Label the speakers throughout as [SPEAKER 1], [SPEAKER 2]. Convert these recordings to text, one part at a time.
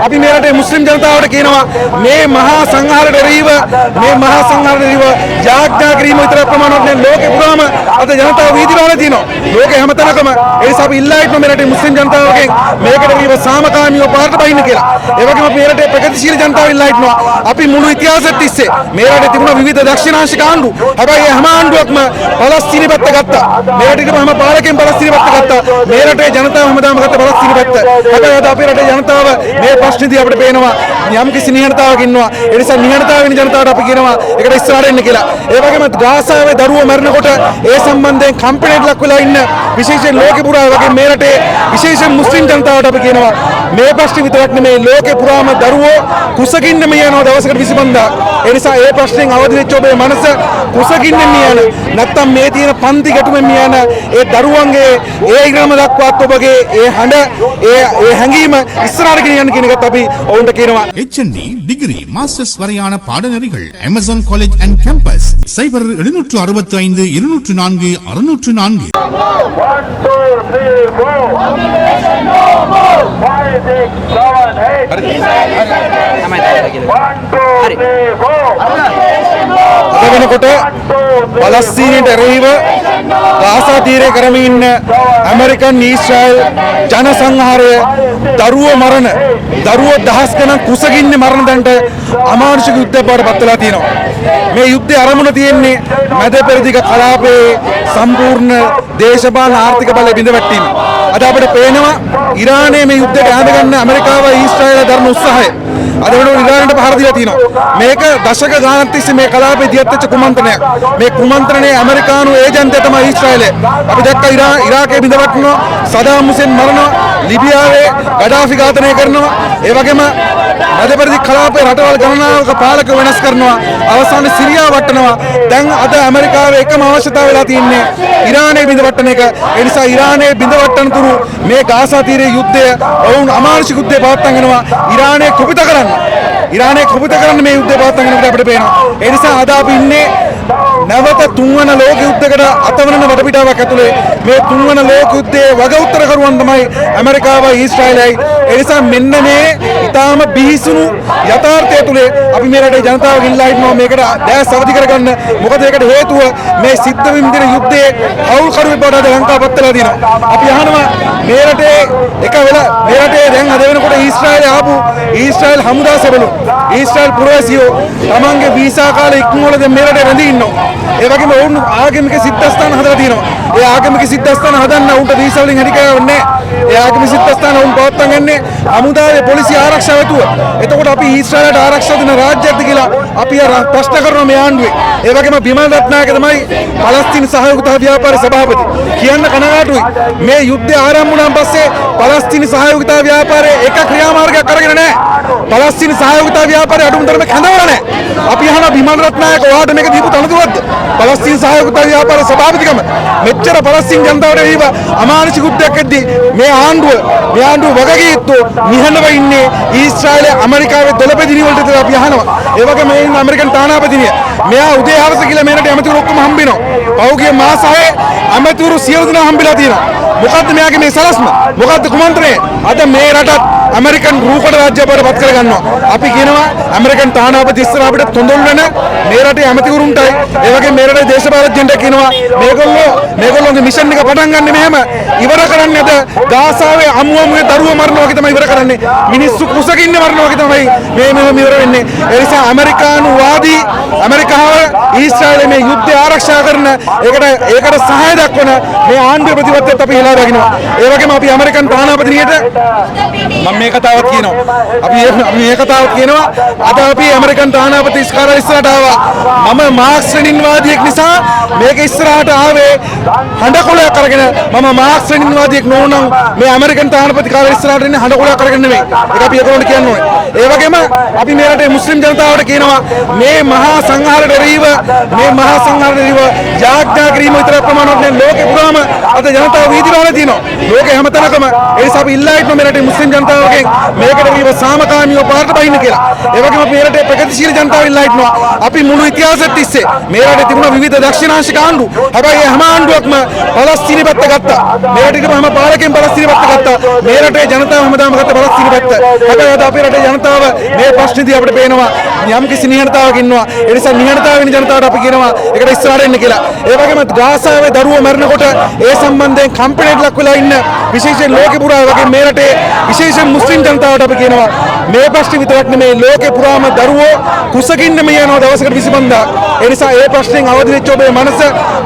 [SPEAKER 1] අපි මේ රටේ මුස්ලිම් ජනතාවට කියනවා මේ මහා සංහාරයට එරෙහිව ජාග්‍රා කිරීම විතර ප්‍රමාණවත් නෙවෙයි ලෝකේ පුරාම අද ජනතාව වීදිවල තියෙනවා. ලෝකේ හැමතැනකම ඒ නිසා අපි ඉල්ලා හිටන මේ රටේ මුස්ලිම් ජනතාවගෙන් මේකට එරෙහිව සාමකාමීව පාරට බහින්න කියලා. ඒ වගේම මේ රටේ ප්‍රගතිශීලී ජනතාව ඉල්ලා හිටනවා අපි මුළු ඉතිහාසෙත් තිස්සේ මේ රටේ තිබුණ විවිධ දක්ෂිණාංශික ආණ්ඩු. හැබැයි හැම ආණ්ඩුවක්ම පලස්තීන පැත්ත ගත්තා. මේ රටේ හැම පාලකෙන් පලස්තීන පැත්ත ගත්තා. මේ රටේ ජනතාව හැමදාම ගත්ත පලස්තීන පැත්ත. හැබැයි අද අපේ රටේ ජනතාව මේ ප්‍රශ්නේදී අපිට පේනවා යම් කිසි නිහඬතාවයක් ඉන්නවා. ඒ නිසා නිහඬතාවෙන් ජනතාවට අපි කියනවා ඒකට ඉස්සරහට එන්න කියලා. ඒ වගේම ගාසාවේ දරුවෝ මරනකොට ඒ සම්බන්ධයෙන් කම්පැනිට ලක් වෙලා ඉන්න විශේෂයෙන් ලෝකෙ පුරා වගේ මේ රටේ විශේෂයෙන් මුස්ලිම් ජනතාවට අපි කියනවා මේ ප්‍රශ්නේ විතරක් නෙමෙයි ලෝකෙ පුරාම දරුවෝ කුසගින්න මියනවා දවසකට 25000. ඒ නිසා ඒ ප්‍රශ්නෙන් අවදි වෙච්ච ඔබේ මනස කුසගින්න මියන නැත්තම් මේ තියෙන පන්ති ගැටුමෙන් මියන ඒ දරුවන්ගේ ඒ ඉරම දක්වාත් ඔබගේ ඒ හඬ ඒ හැඟීම ඉස්සරහට ගෙනියන්න කියන එකත් අපි ඔවුන්ට කියනවා.
[SPEAKER 2] HND டிகிரி மாஸ்டர்ஸ் வரையான பாடநெறிகள் Amazon college and campus cyber 765 204 604.
[SPEAKER 1] අද වෙනකොට පලස්තීනයට එරෙහිව ගාසා තීරය කරමින් ඉන්න ඇමරිකන් ඊශ්‍රායල් ජන සංහාරය දරුවෝ මරණ දරුවෝ දහස් ගණන් කුසගින්නේ මරණ දණ්ඩ අමානුෂික යුද්ධයක් බවට පත් වෙලා තියෙනවා. මේ යුද්ධයේ ආරම්භය තියෙන්නේ මැද පෙරදිග කලාපයේ සම්පූර්ණ දේශපාලන ආර්ථික බලය බිඳවැටීම. අද අපිට පේනවා ඉරානයේ මේ යුද්ධයට ඈඳ ගන්න ඇමරිකාව ඊශ්‍රායල දරන උත්සාහය. අද වෙනකොට ඉරානට පහර දීලා තියෙනවා. මේක දශක ගානක් තිස්සේ මේ කලාපයේ දියත් වෙච්ච කුමන්ත්‍රණයක්. මේ කුමන්ත්‍රණයේ ඇමරිකානු ඒජන්තය තමයි ඊශ්‍රායලය. අපි දැක්ක ඉරාකයේ බිඳවටනවා, සදාම් හුසේන් මරනවා, ලිබියාවේ ගඩාෆි ඝාතනය කරනවා. ඒ වගේම මැදපෙරදි කලාපයේ රටවල් ගණනාවක පාලක වෙනස් කරනවා. අවසානයේ සිරියාව වටනවා. දැන් අද ඇමරිකාවේ එකම අවශ්‍යතාවය වෙලා තියෙන්නේ ඉරානයේ බිඳවටන එක. ඒ නිසා ඉරානයේ බිඳවටන තුරු මේ ගාසා තීරයේ යුද්ධය වුන් අමානුෂික යුද්ධය පවත්වාගෙන යනවා. ඉරානයේ කුපිත කරන්න මේ යුද්ධය පවත්වාගෙන යනකොට අපිට පේනවා. ඒ නිසා අද අපි ඉන්නේ නැවත තුන්වන ලෝක යුද්ධයකට අතවරන වටපිටාවක් ඇතුලේ. මේ තුන්වන ලෝක යුද්ධයේ වග උත්තරකරුවන් තමයි ඇමරිකාවයි ඊශ්‍රායලයි. ඒ නිසා මෙන්න මේ ඊටාම බිහිසුණු යථාර්ථය තුලේ අපි මේ රටේ ජනතාව ඉල්ලා හිටනවා මේකට දැස් අවදි කරගන්න. මොකද ඒකට හේතුව මේ සිද්ධ විඳින යුද්ධයේ අවුල්කරුවෙ බවට ලංකාවපත් වෙලා තියෙනවා. අපි අහනවා මේ රටේ දැන් අද වෙනකොට ඊශ්‍රායලය ආපු ඊශ්‍රායල් හමුදා සෙබළු ඊශ්‍රායල් පුරවැසියෝ තමන්ගේ වීසා කාලේ ඉක්මවල දැන් මේ රටේ රැඳී ඉන්නවා. ඒ වගේම ඔවුන් ආගමික සිද්ධාස්ථාන හදලා තියෙනවා. ඒ ආගමික සිද්ධාස්ථාන හදන්න උන්ට වීසා වලින් හැදිකාවන්නේ. ඒ ආගමික සිද්ධාස්ථාන උන් පවත්වාගෙන යන්නේ හමුදාවේ පොලිසිය ආරක්ෂාව ඇතුව. එතකොට අපි ඊශ්‍රායලට ආරක්ෂා දෙන රාජ්‍යයක්ද කියලා අපි ප්‍රශ්න කරනවා මේ ආණ්ඩුවේ. ඒ වගේම බිමල් රත්නායක තමයි පලස්තීන සහයෝගිතා ව්‍යාපාර සභාපති. කියන්න කනගාටුයි. මේ යුද්ධය ආරම්භ වුණාන් පස්සේ පලස්තීන සහයෝගිතා ව්‍යාපාරයේ එක ක්‍රියාමාර්ගයක් අරගෙන නැහැ. පලස්තීන සහයෝගිතා ව්‍යාපාරය අඩුම තරමේ කැඳවලා නැහැ. අපි අහනවා බිමල් රත්නායක ඔයාට මේක දීපු තනතුරක්ද? පලස්තීන සහයෝගිතා ව්‍යාපාර සභාපතිකම මෙච්චර පලස්තීන ජනතාවට එහිව අමානුෂික යුද්ධයක් එද්දී මේ ආණ්ඩුව වගකීම් යුක්තව නිහඬව ඉන්නේ ඊශ්‍රායලයේ ඇමරිකාවේ දොළපෙදිනි වලට කියලා අපි අහනවා. ඒ වගේම මේ ඇමරිකන් තානාපතිනිය මෙයා උදේ හවස කියලා මේකට ඇමතිවරු ඔක්කොම හම්බෙනවා. පහුගිය මාස 6 ඇමතිවරු සියලු දෙනා හම්බෙලා තියෙනවා. මොකද්ද මෙයාගේ මේ සලස්ම? මොකද්ද කුමන්ත්‍රණය? අද මේ රටත් ඇමරිකන් රූකඩ රාජ්‍යයක් බවට පත් කරගන්නවා. අපි කියනවා ඇමරිකන් තානාපති ඉස්සර අපිට තොඳුල් වෙන මේ රටේ ඇමතිවරුන්ටයි ඒ වගේ මේ රටේ දේශපාලඥයන්ට කියනවා මේගොල්ලෝගේ මිෂන් එක පටන් ගන්න මෙහෙම ඉවර කරන්නේ අද ගාසාවේ අමුමුගේ දරුවෝ මරනවා වගේ තමයි ඉවර කරන්නේ. මිනිස්සු කුසගින්නේ මරනවා වගේ තමයි මේ ඉවර වෙන්නේ. ඒ නිසා ඇමරිකානු වාදී ඇමරිකාව ඊශ්‍රායලයේ මේ යුද්ධය ආරක්ෂා කරන ඒකට සහාය දක්වන මේ ආණ්ඩුවේ ප්‍රතිපත්තියත් අපි හෙලා දකිනවා. ඒ වගේම අපි ඇමරිකන් තානාපතිනියට මම මේ කතාවත් කියනවා. අද අපි ඇමරිකන් තානාපති ඉස්සරහට ආවා. මම මාක්ස් ලෙනින්වාදියෙක් නිසා මේක ඉස්සරහට ආවේ හඬකොලයක් අරගෙන. මම මාක්ස් ලෙනින්වාදියෙක් නොවුනම් මේ ඇමරිකන් තානාපති කාර්ය ඉස්සරහට ඉන්නේ හඬකොලයක් අරගෙන නෙමෙයි. ඒක අපි ඒකෝට කියන්න ඕනේ. ඒ වගේම අපි මේ රටේ මුස්ලිම් ජනතාවට කියනවා මේ මහා සංහාරයට එරෙහිව ජාග්‍රා කිරීම විතර ප්‍රමාණවත් නෙවෙයි ලෝකේ පුරාම අද ජනතාව වීදි වල තියෙනවා ලෝකේ හැමතැනකම ඒ නිසා අපි ඉල්ලා හිටනවා මේ රටේ මුස්ලිම් ජනතාවගෙන් මේකට එරෙහිව සාමකාමීව පාරට බහින්න කියලා ඒ වගේම මේ රටේ ප්‍රගතිශීලී ජනතාව ඉල්ලා හිටනවා අපි මුළු ඉතිහාසෙත් තිස්සේ මේ රටේ තිබුණ විවිධ දක්ෂිණාංශික ආණ්ඩු හැබැයි හැම ආණ්ඩුවක්ම පලස්තීන පැත්ත ගත්තා මේ රටේ තිබුණ හැම පාරකෙන් පලස්තීන පැත්ත ගත්තා මේ රටේ ජනතාව හැමදාම ගත්ත පලස්තීන පැත්ත හැබැයි අද අපේ රටේ ජනතාව මේ ප්‍රශ්නේදී අපිට පේනවා යම් කිසි නිහඬතාවයක් ඉන්නවා ඒ නිසා නිහඬතාව වෙන ජනතාවට අපි කියනවා ඒකට ඉස්සරහට එන්න කියලා ඒ වගේම ගාසාවේ දරුවෝ මරනකොට ඒ සම්බන්ධයෙන් කම්පැනිට ලක් වෙලා ඉන්න විශේෂයෙන් ලෝකේ පුරා වගේ මේ රටේ විශේෂයෙන් මුස්ලිම් ජනතාවට අපි කියනවා මේ ප්‍රශ්නේ විතරක් නෙමෙයි ලෝකේ පුරාම දරුවෝ කුසගින්න මියනවා දවසකට 25ක් ඒ නිසා ඒ ප්‍රශ්නෙන් අවදි වෙච්ච ඔබේ මනස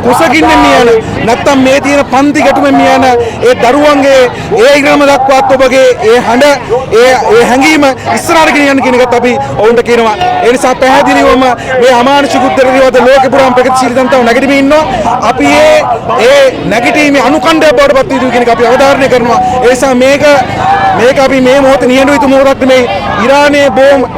[SPEAKER 1] කුසගින්න මියන නැත්තම් මේ තියෙන පන්ති ගැටුමෙන් මියන ඒ දරුවන්ගේ ඒ ඉරම දක්වාත් ඔබගේ ඒ හඬ ඒ හැඟීම ඉස්සරහට ගෙනියන්න කියන එකත් අපි ඔවුන්ට කියනවා ඒ නිසා පැහැදිලිවම මේ අමානුෂික උත්තරීයවද ලෝකේ පුරාම ප්‍රගතිශීලී ජනතාව නැගිටීමේ ඉන්නවා අපි ඒ නැගිටීමේ අනුකණ්ඩයක් බවට පත් වී කියන එක අපි අවධාරණය කරනවා ඒ නිසා මේක අපි මේ මොහොතේ නිහඬව යුතු මොහොතක් නෙමෙයි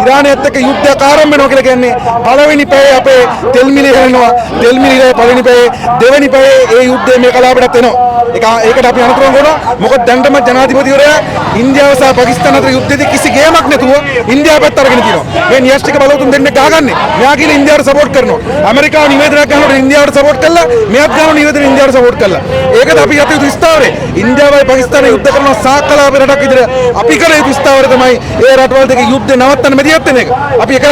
[SPEAKER 1] ඉරානයත් එක්ක යුද්ධයක් ආරම්භ වෙනවා කියලා කියන්නේ පළවෙනි පැයේ අපේ තෙල් මිල ඉරනවා තෙල් මිල පළවෙනි පැයේ දෙවෙනි පැයේ ඒ යුද්ධය මේ කලාපයටත් එනවා ඒකට අපි අනුතරම් කරනවා මොකද දැන්ටම ජනාධිපතිවරයා ඉන්දියාව සහ පාකිස්තාන අතර යුද්ධයේදී කිසි ගේමක් නැතුව ඉන්දියාව පැත්ත අරගෙන තියෙනවා මේ න්‍යෂ්ටික බලවතුන් දෙන්නේ ගහගන්නේ මෙයා කියලා ඉන්දියාවට සපෝට් කරනවා ඇමරිකාව නිවේදනයක් ගන්නකොට ඉන්දියාවට සපෝට් කළා මෙයාත් ගන්න නිවේදන ඉන්දියාවට සපෝට් කළා ඒකද අපි යතු යුතු ස්ථාවරේ ඉන්දියාවයි පාකිස්තානයි යුද්ධ කරනවා සාකලාප රටක් විදිහට අපි කළ යුතු ස්ථාවරේ තමයි ඒ රටවල් දෙකේ යුද්ධ නවත්තන්න මැදිහත් වෙන එක අපි එක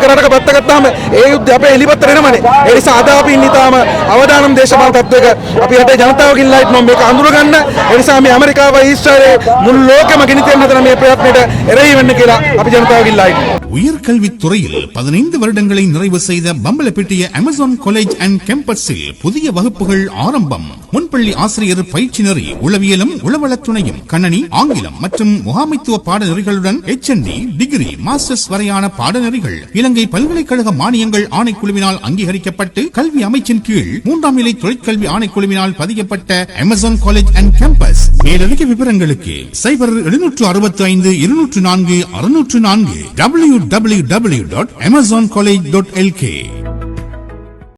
[SPEAKER 1] රටක පැත්ත ගත්තාම ඒ යුද්ධය අපේ එලිපත්තට එනවනේ ඒ නිසා අද අපි ඉන්නේ තාම අවදානම් දේශපාලන තත්ත්වයක අපි රටේ ජනතාවගෙන් ලයිට් නොම් මේක අඳුරගන්න ඒ නිසා මේ ඇමරිකාව ඊශ්‍රායලයේ මුළු ලෝකෙම ගෙනිතෙන්න හදන මේ ප්‍රයත්නෙට එරෙහි වෙන්න කියලා අපි ජනතාවගෙන් ලයිට්
[SPEAKER 2] உயர்கல்வித் துறையில் 15 வருடங்களை நிறைவு செய்த பம்பலப்பிட்டிய அமேசான் காலேஜ் அண்ட் கேம்பஸில் புதிய வகுப்புகள் ஆரம்பம். முன்பள்ளி ஆசிரியர் பயிற்சி நெறி உளவியலும் உளவளத்துணையும் கணனி ஆங்கிலம் மற்றும் முகாமைத்துவ பாடநெறிகளுடன் HND டிகிரி மாஸ்டர்ஸ் வரையான பாடநெறிகள் இலங்கை பல்கலைக்கழக மானியங்கள் ஆணைக்குழுவினால் அங்கீகரிக்கப்பட்டு கல்வி அமைச்சின் கீழ் 3ஆம் நிலை தொழிற்கல்வி ஆணைக்குழுவினால் பதியப்பட்ட அமேசான் காலேஜ் அண்ட் கேம்பஸ். மேலதிக விவரங்களுக்கு 0765 204 604 www.amazoncollege.lk